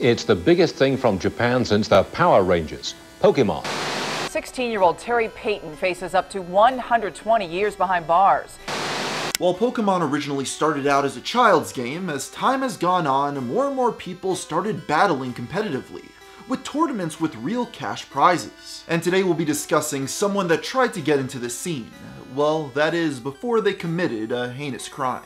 It's the biggest thing from Japan since the Power Rangers, Pokemon. 16-year-old Terry Payton faces up to 120 years behind bars. While Pokemon originally started out as a child's game, as time has gone on, more and more people started battling competitively, with tournaments with real cash prizes. And today we'll be discussing someone that tried to get into the scene. Well, that is, before they committed a heinous crime.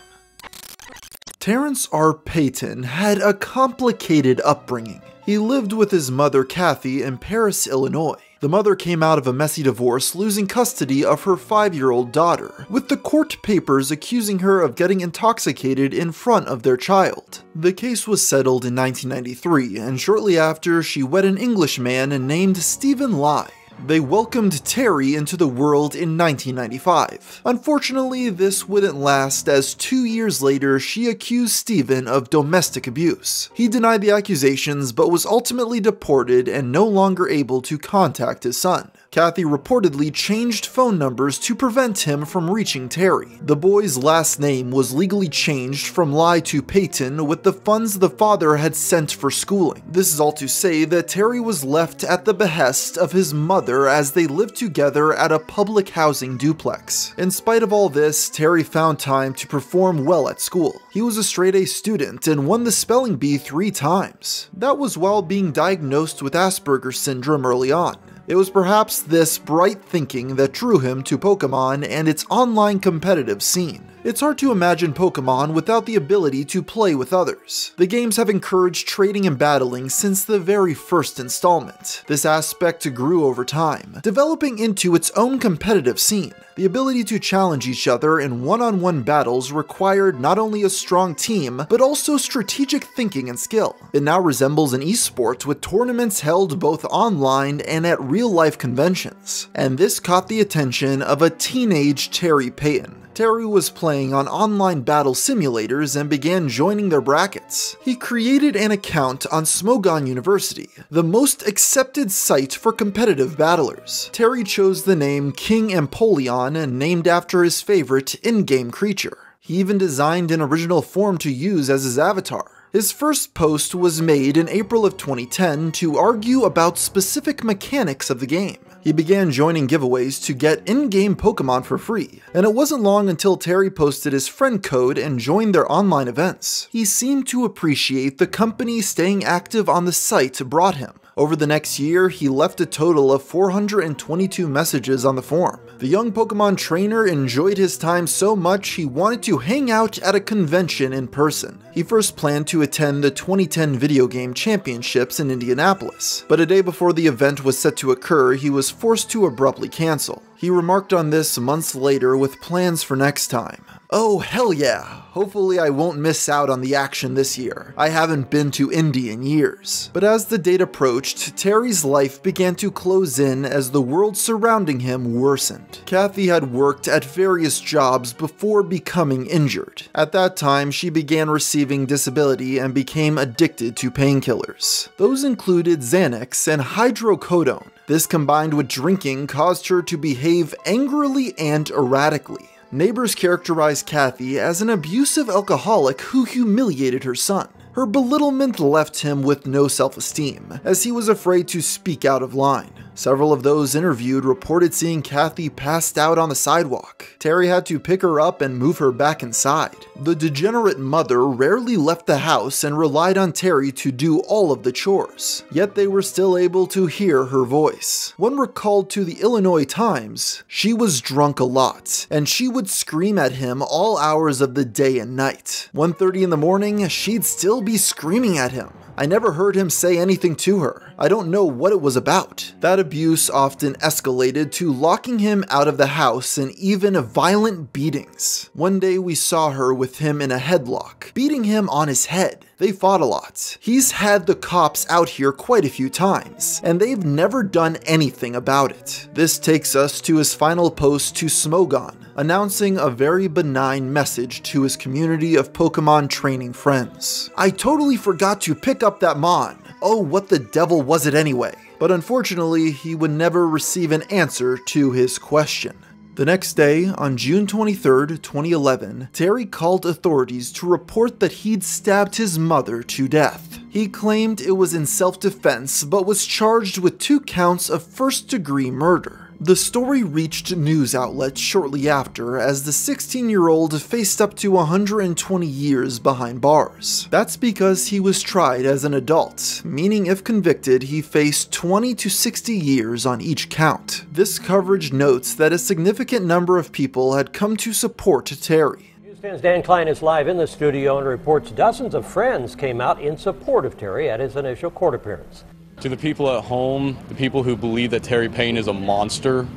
Terrence R. Payton had a complicated upbringing. He lived with his mother Kathy in Paris, Illinois. The mother came out of a messy divorce, losing custody of her 5-year-old daughter, with the court papers accusing her of getting intoxicated in front of their child. The case was settled in 1993, and shortly after, she wed an Englishman named Stephen Lai. They welcomed Terry into the world in 1995. Unfortunately, this wouldn't last, as 2 years later, she accused Stephen of domestic abuse. He denied the accusations, but was ultimately deported and no longer able to contact his son. Kathy reportedly changed phone numbers to prevent him from reaching Terry. The boy's last name was legally changed from Lai to Payton with the funds the father had sent for schooling. This is all to say that Terry was left at the behest of his mother as they lived together at a public housing duplex. In spite of all this, Terry found time to perform well at school. He was a straight-A student and won the spelling bee 3 times. That was while being diagnosed with Asperger's syndrome early on. It was perhaps this bright thinking that drew him to Pokemon and its online competitive scene. It's hard to imagine Pokemon without the ability to play with others. The games have encouraged trading and battling since the very first installment. This aspect grew over time, developing into its own competitive scene. The ability to challenge each other in one-on-one battles required not only a strong team, but also strategic thinking and skill. It now resembles an esport with tournaments held both online and at real-life conventions. And this caught the attention of a teenage Terry Payton. Terry was playing on online battle simulators and began joining their brackets. He created an account on Smogon University, the most accepted site for competitive battlers. Terry chose the name King Empoleon, named after his favorite in-game creature. He even designed an original form to use as his avatar. His first post was made in April of 2010 to argue about specific mechanics of the game. He began joining giveaways to get in-game Pokemon for free, and it wasn't long until Terry posted his friend code and joined their online events. He seemed to appreciate the company staying active on the site brought him. Over the next year, he left a total of 422 messages on the forum. The young Pokemon trainer enjoyed his time so much he wanted to hang out at a convention in person. He first planned to attend the 2010 Video Game Championships in Indianapolis, but a day before the event was set to occur, he was forced to abruptly cancel. He remarked on this months later with plans for next time. "Oh hell yeah, hopefully I won't miss out on the action this year. I haven't been to Indy in years." But as the date approached, Terry's life began to close in as the world surrounding him worsened. Kathy had worked at various jobs before becoming injured. At that time, she began receiving disability and became addicted to painkillers. Those included Xanax and hydrocodone. This combined with drinking caused her to behave angrily and erratically. Neighbors characterized Kathy as an abusive alcoholic who humiliated her son. Her belittlement left him with no self-esteem, as he was afraid to speak out of line. Several of those interviewed reported seeing Kathy passed out on the sidewalk. Terry had to pick her up and move her back inside. The degenerate mother rarely left the house and relied on Terry to do all of the chores, yet they were still able to hear her voice. One recalled to the Illinois Times, "She was drunk a lot, and she would scream at him all hours of the day and night. 1:30 in the morning, she'd still be screaming at him. I never heard him say anything to her. I don't know what it was about." That abuse often escalated to locking him out of the house and even violent beatings. One day we saw her with him in a headlock, beating him on his head. They fought a lot. He's had the cops out here quite a few times, and they've never done anything about it. This takes us to his final post to Smogon, announcing a very benign message to his community of Pokemon training friends. "I totally forgot to pick up that Mon. Oh, what the devil was it anyway?" But unfortunately, he would never receive an answer to his question. The next day, on June 23rd, 2011, Terry called authorities to report that he'd stabbed his mother to death. He claimed it was in self-defense, but was charged with 2 counts of first-degree murder. The story reached news outlets shortly after, as the 16-year-old faced up to 120 years behind bars. That's because he was tried as an adult, meaning if convicted, he faced 20 to 60 years on each count. This coverage notes that a significant number of people had come to support Terry. News 10's Dan Klein is live in the studio and reports dozens of friends came out in support of Terry at his initial court appearance. To the people at home, the people who believe that Terry Payton is a monster,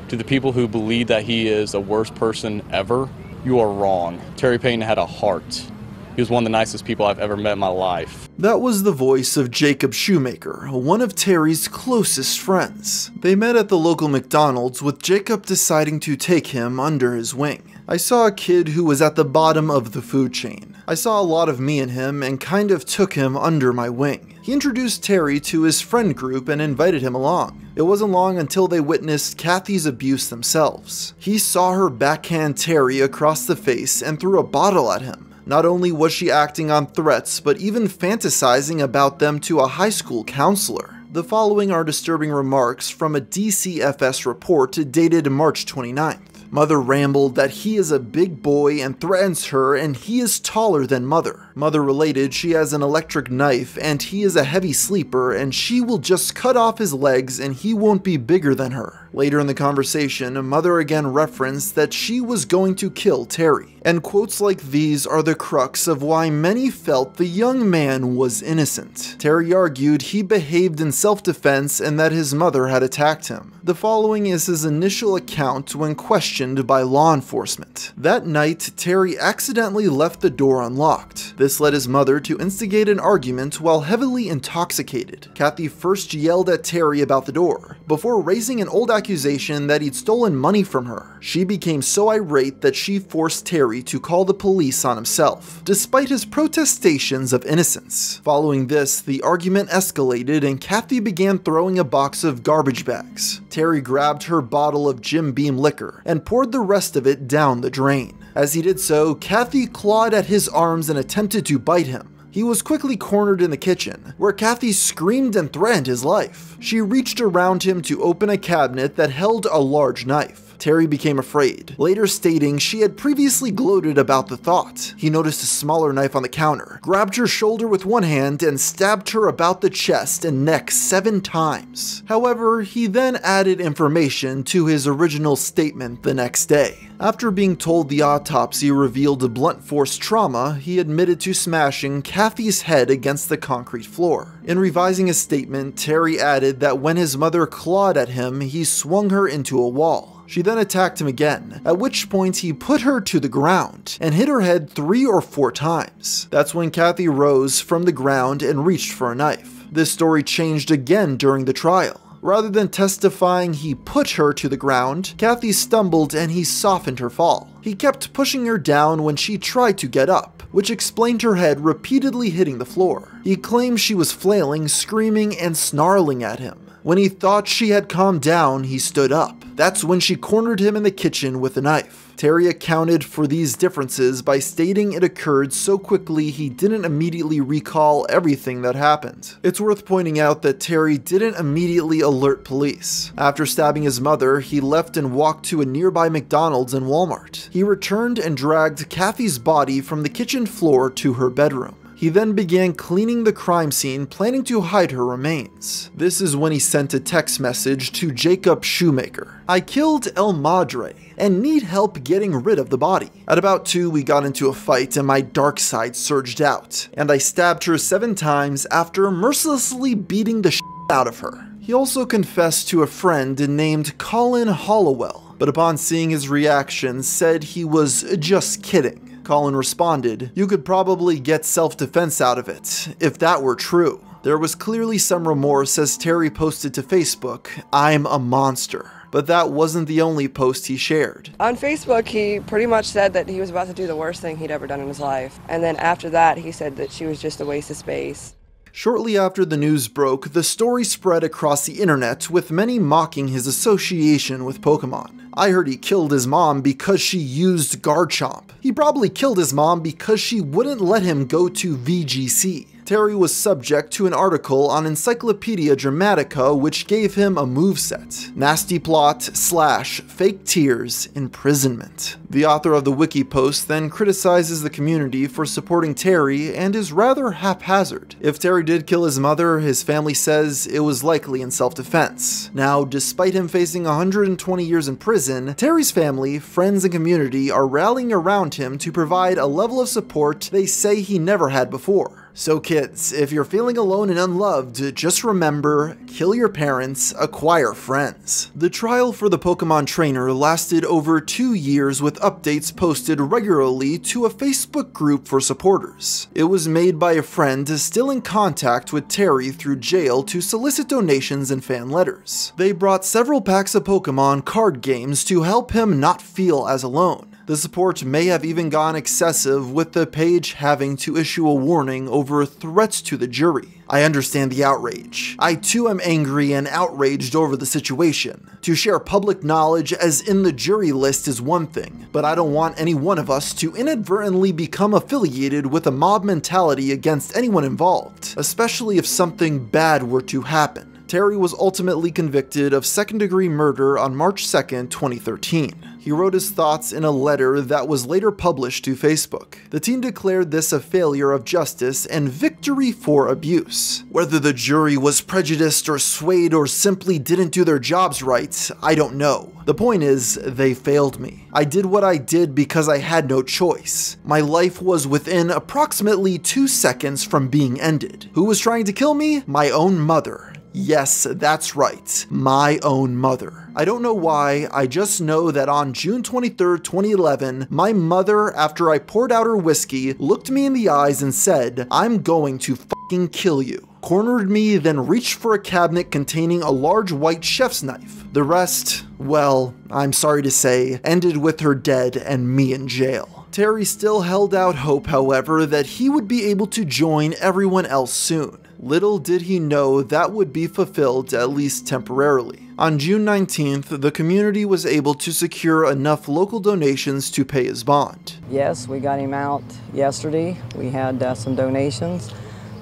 to the people who believe that he is the worst person ever, you are wrong. Terry Payton had a heart. He was one of the nicest people I've ever met in my life. That was the voice of Jacob Shoemaker, one of Terry's closest friends. They met at the local McDonald's, with Jacob deciding to take him under his wing. I saw a kid who was at the bottom of the food chain. I saw a lot of me in him and kind of took him under my wing. He introduced Terry to his friend group and invited him along. It wasn't long until they witnessed Kathy's abuse themselves. He saw her backhand Terry across the face and threw a bottle at him. Not only was she acting on threats, but even fantasizing about them to a high school counselor. The following are disturbing remarks from a DCFS report dated March 29th. Mother rambled that he is a big boy and threatens her, and he is taller than Mother. Mother related she has an electric knife and he is a heavy sleeper and she will just cut off his legs and he won't be bigger than her. Later in the conversation, Mother again referenced that she was going to kill Terry. And quotes like these are the crux of why many felt the young man was innocent. Terry argued he behaved in self-defense and that his mother had attacked him. The following is his initial account when questioned by law enforcement. That night, Terry accidentally left the door unlocked. This led his mother to instigate an argument while heavily intoxicated. Kathy first yelled at Terry about the door, before raising an old accusation that he'd stolen money from her. She became so irate that she forced Terry to call the police on himself, despite his protestations of innocence. Following this, the argument escalated and Kathy began throwing a box of garbage bags. Terry grabbed her bottle of Jim Beam liquor and poured the rest of it down the drain. As he did so, Kathy clawed at his arms and attempted to bite him. He was quickly cornered in the kitchen, where Kathy screamed and threatened his life. She reached around him to open a cabinet that held a large knife. Terry became afraid, later stating she had previously gloated about the thought. He noticed a smaller knife on the counter, grabbed her shoulder with one hand, and stabbed her about the chest and neck 7 times. However, he then added information to his original statement the next day. After being told the autopsy revealed blunt force trauma, he admitted to smashing Kathy's head against the concrete floor. In revising his statement, Terry added that when his mother clawed at him, he swung her into a wall. She then attacked him again, at which point he put her to the ground and hit her head 3 or 4 times. That's when Kathy rose from the ground and reached for a knife. This story changed again during the trial. Rather than testifying he put her to the ground, Kathy stumbled and he softened her fall. He kept pushing her down when she tried to get up, which explained her head repeatedly hitting the floor. He claimed she was flailing, screaming, and snarling at him. When he thought she had calmed down, he stood up. That's when she cornered him in the kitchen with a knife. Terry accounted for these differences by stating it occurred so quickly he didn't immediately recall everything that happened. It's worth pointing out that Terry didn't immediately alert police. After stabbing his mother, he left and walked to a nearby McDonald's and Walmart. He returned and dragged Kathy's body from the kitchen floor to her bedroom. He then began cleaning the crime scene, planning to hide her remains. This is when he sent a text message to Jacob Shoemaker. "I killed El Madre and need help getting rid of the body. At about 2, we got into a fight and my dark side surged out, and I stabbed her 7 times after mercilessly beating the shit out of her." He also confessed to a friend named Colin Hollowell, but upon seeing his reaction said he was just kidding. Colin responded, "You could probably get self-defense out of it, if that were true." There was clearly some remorse as Terry posted to Facebook, "I'm a monster." But that wasn't the only post he shared. On Facebook, he pretty much said that he was about to do the worst thing he'd ever done in his life. And then after that, he said that she was just a waste of space. Shortly after the news broke, the story spread across the internet, with many mocking his association with Pokemon. I heard he killed his mom because she used Garchomp. He probably killed his mom because she wouldn't let him go to VGC. Terry was subject to an article on Encyclopedia Dramatica which gave him a moveset: nasty plot / fake tears, imprisonment. The author of the wiki post then criticizes the community for supporting Terry and is rather haphazard. If Terry did kill his mother, his family says it was likely in self-defense. Now, despite him facing 120 years in prison, Terry's family, friends, and community are rallying around him to provide a level of support they say he never had before. So kids, if you're feeling alone and unloved, just remember, kill your parents, acquire friends. The trial for the Pokemon trainer lasted over 2 years with updates posted regularly to a Facebook group for supporters. It was made by a friend still in contact with Terry through jail to solicit donations and fan letters. They brought several packs of Pokemon card games to help him not feel as alone. The support may have even gone excessive, with the page having to issue a warning over threats to the jury. I understand the outrage. I too am angry and outraged over the situation. To share public knowledge as in the jury list is one thing, but I don't want any one of us to inadvertently become affiliated with a mob mentality against anyone involved, especially if something bad were to happen. Terry was ultimately convicted of second-degree murder on March 2nd, 2013. He wrote his thoughts in a letter that was later published to Facebook. The team declared this a failure of justice and victory for abuse. Whether the jury was prejudiced or swayed or simply didn't do their jobs right, I don't know. The point is, they failed me. I did what I did because I had no choice. My life was within approximately 2 seconds from being ended. Who was trying to kill me? My own mother. Yes, that's right, my own mother. I don't know why, I just know that on June 23rd, 2011, my mother, after I poured out her whiskey, looked me in the eyes and said, "I'm going to fucking kill you." Cornered me, then reached for a cabinet containing a large white chef's knife. The rest, well, I'm sorry to say, ended with her dead and me in jail. Terry still held out hope, however, that he would be able to join everyone else soon. Little did he know that would be fulfilled, at least temporarily. On June 19th, the community was able to secure enough local donations to pay his bond. Yes, we got him out yesterday. We had some donations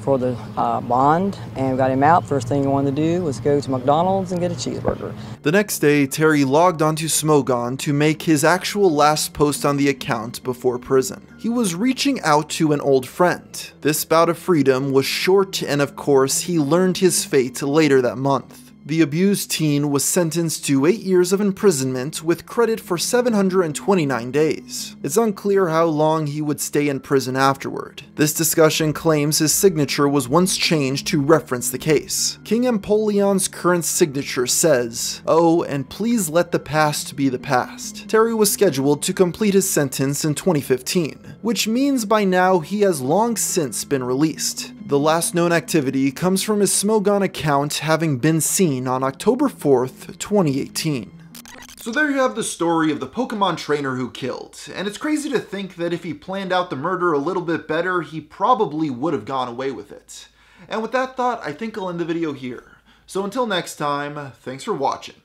for the bond, and we got him out. First thing he wanted to do was go to McDonald's and get a cheeseburger. The next day, Terry logged onto Smogon to make his actual last post on the account before prison. He was reaching out to an old friend. This bout of freedom was short, and of course, he learned his fate later that month. The abused teen was sentenced to 8 years of imprisonment with credit for 729 days. It's unclear how long he would stay in prison afterward. This discussion claims his signature was once changed to reference the case. King Empoleon's current signature says, "Oh, and please let the past be the past." Terry was scheduled to complete his sentence in 2015, which means by now he has long since been released. The last known activity comes from his Smogon account having been seen on October 4th, 2018. So there you have the story of the Pokemon trainer who killed, and it's crazy to think that if he planned out the murder a little bit better, he probably would have gone away with it. And with that thought, I think I'll end the video here. So until next time, thanks for watching.